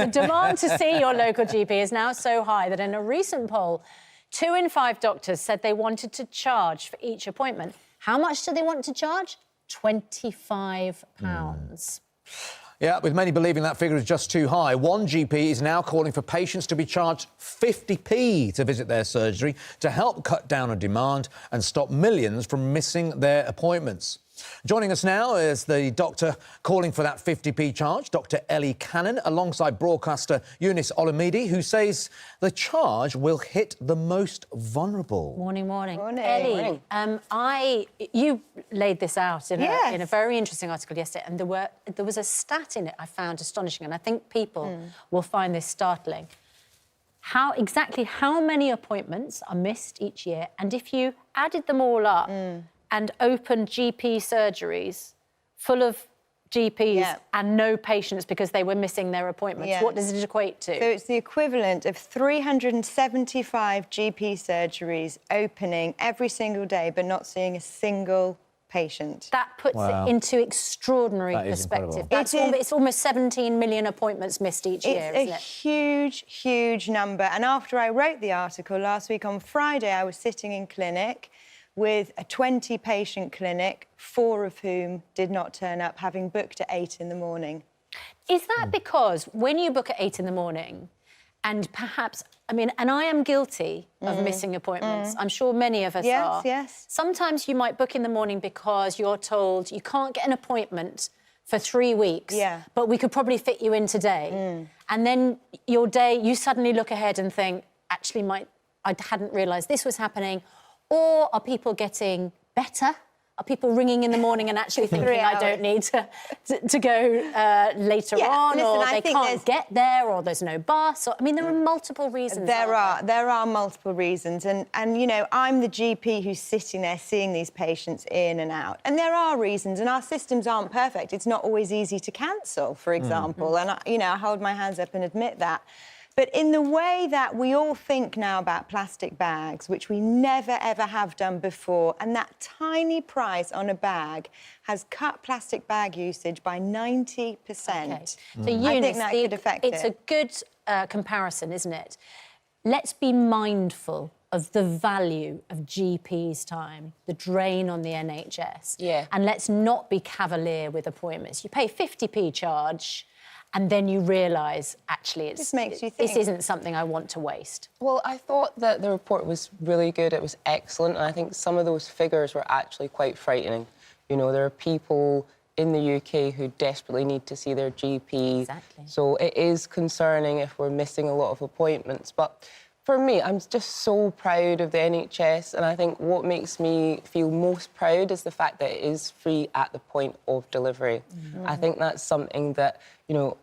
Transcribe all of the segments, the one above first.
The demand to see your local GP is now so high that in a recent poll, 2 in 5 doctors said they wanted to charge for each appointment. How much do they want to charge? £25. Yeah, with many believing that figure is just too high. One GP is now calling for patients to be charged 50p to visit their surgery to help cut down on demand and stop millions from missing their appointments. Joining us now is the doctor calling for that 50p charge, Dr Ellie Cannon, alongside broadcaster Eunice Olumide, who says the charge will hit the most vulnerable. Morning, morning. Morning. Ellie, you laid this out in a very interesting article yesterday, and there was a stat in it I found astonishing, and I think people will find this startling. Exactly how many appointments are missed each year, and if you added them all up and opened GP surgeries full of GPs and no patients because they were missing their appointments, what does it equate to? So it's the equivalent of 375 GP surgeries opening every single day but not seeing a single patient. That puts it into extraordinary perspective. It's almost 17 million appointments missed each year, isn't it? It's a huge, huge number. And after I wrote the article last week on Friday, I was sitting in clinic with a 20-patient clinic, 4 of whom did not turn up, having booked at 8 in the morning. Is that because when you book at 8 in the morning, and perhaps, I mean, and I am guilty of missing appointments. I'm sure many of us are. Yes. Sometimes you might book in the morning because you're told you can't get an appointment for 3 weeks, but we could probably fit you in today. And then your day, you suddenly look ahead and think, actually, I hadn't realised this was happening. Or are people getting better? Are people ringing in the morning and actually thinking, I don't need to go later on, or they can't get there, or there's no bus? Or, I mean, there are multiple reasons. There are multiple reasons. And, you know, I'm the GP who's sitting there seeing these patients in and out. And there are reasons, and our systems aren't perfect. It's not always easy to cancel, for example. And, I hold my hands up and admit that. But in the way that we all think now about plastic bags, which we never, ever have done before, and that tiny price on a bag has cut plastic bag usage by 90%. Okay. So, Eunice, I think that could affect it. It's a good comparison, isn't it? Let's be mindful of the value of GP's time, the drain on the NHS. Yeah. And let's not be cavalier with appointments. You pay 50p charge, and then you realise, actually, this makes you think. This isn't something I want to waste. Well, I thought that the report was really good. It was excellent. And I think some of those figures were actually quite frightening. You know, there are people in the UK who desperately need to see their GP. Exactly. So it is concerning if we're missing a lot of appointments. But for me, I'm just so proud of the NHS. And I think what makes me feel most proud is the fact that it is free at the point of delivery. I think that's something that, you know,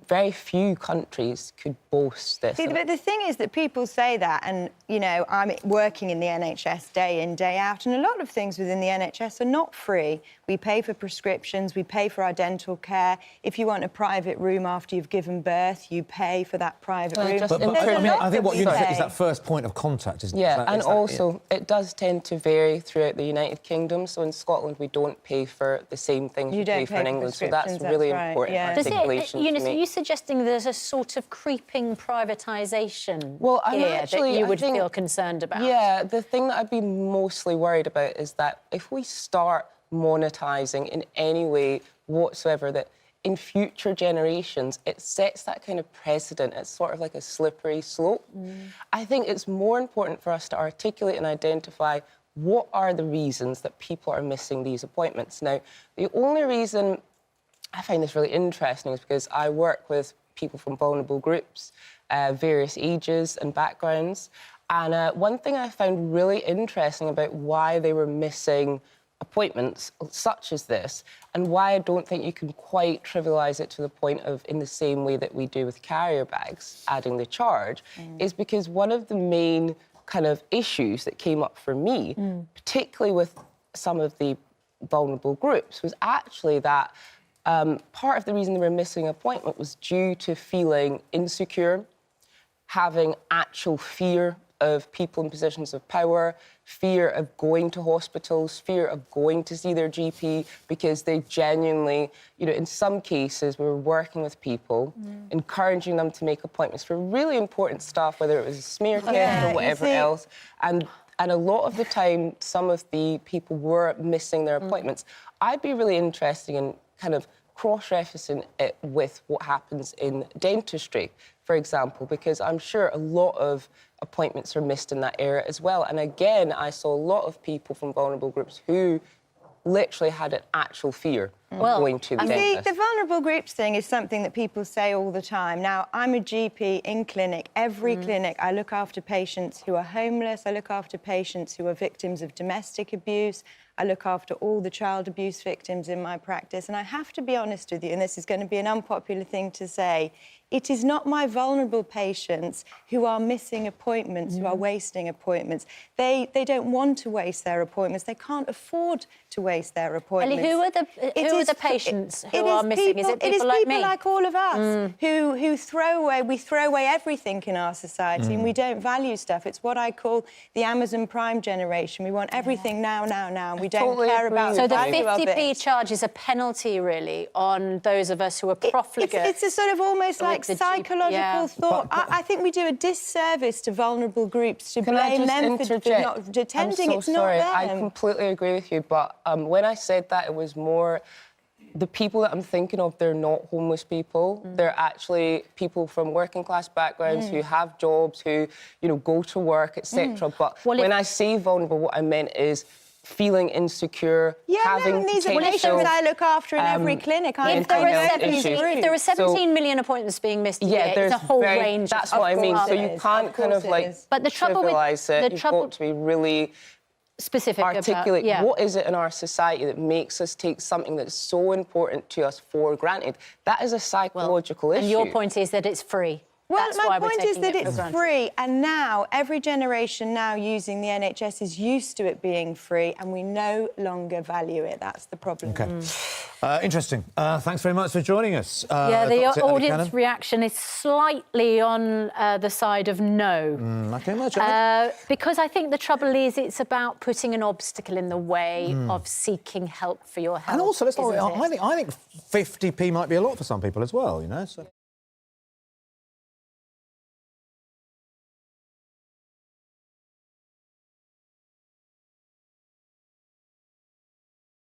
very few countries could boast this. See, but the thing is that people say that, and, you know, I'm working in the NHS day in, day out, and a lot of things within the NHS are not free. We pay for prescriptions, we pay for our dental care. If you want a private room after you've given birth, you pay for that private room. I think what you said is that first point of contact, isn't it? Yeah, and also, it does tend to vary throughout the United Kingdom. So in Scotland, we don't pay for the same things we pay for in England. So that's really important articulation to Eunice, are you suggesting there's a sort of creeping privatisation that you would feel concerned about? Yeah, the thing that I'd be mostly worried about is that if we start monetising in any way whatsoever, that in future generations, it sets that kind of precedent. It's sort of like a slippery slope. I think it's more important for us to articulate and identify what are the reasons that people are missing these appointments. Now, the only reason I find this really interesting is because I work with people from vulnerable groups, various ages and backgrounds. And one thing I found really interesting about why they were missing appointments such as this, and why I don't think you can quite trivialise it to the point of, in the same way that we do with carrier bags, adding the charge, is because one of the main kind of issues that came up for me, particularly with some of the vulnerable groups, was actually that part of the reason they were missing an appointment was due to feeling insecure, having actual fear of people in positions of power, fear of going to hospitals, fear of going to see their GP, because they genuinely, you know, in some cases, we were working with people, encouraging them to make appointments for really important stuff, whether it was a smear test or whatever else. And a lot of the time, some of the people were missing their appointments. I'd be really interested in kind of cross-referencing it with what happens in dentistry, for example, because I'm sure a lot of appointments are missed in that area as well. And again, I saw a lot of people from vulnerable groups who literally had an actual fear of going to the dentist. See, the vulnerable groups thing is something that people say all the time. Now, I'm a GP in clinic. Every clinic, I look after patients who are homeless. I look after patients who are victims of domestic abuse. I look after all the child abuse victims in my practice. And I have to be honest with you, and this is going to be an unpopular thing to say, it is not my vulnerable patients who are missing appointments, who are wasting appointments. They don't want to waste their appointments. They can't afford to waste their appointments. Ellie, who are the patients who are missing? Is it people like me? It is people like all of us who throw away everything in our society and we don't value stuff. It's what I call the Amazon Prime generation. We want everything now. We don't care about so the value of it. So the 50p charge is a penalty, really, on those of us who are profligate. It's a sort of almost like psychological thought. I think we do a disservice to vulnerable groups to blame them for not attending. I'm so sorry. I completely agree with you, but when I said that, it was more the people that I'm thinking of, they're not homeless people. They're actually people from working class backgrounds who have jobs, who, you know, go to work, etc. But when I say vulnerable, what I meant is feeling insecure, having these potential... are patients I look after in every clinic. If there are 17 million appointments being missed a year, it's a whole range. That's what I mean. So you can't kind of like trivialise it. You've got to be really specific, articulate what is it in our society that makes us take something that's so important to us for granted. That is a psychological issue. And your point is that it's free. Well, my point is that it's free, and now every generation now using the NHS is used to it being free, and we no longer value it. That's the problem. OK. Interesting. Thanks very much for joining us. The audience reaction is slightly on the side of no. I can imagine. Because I think the trouble is it's about putting an obstacle in the way of seeking help for your health. And also, I think 50p might be a lot for some people as well, you know. So.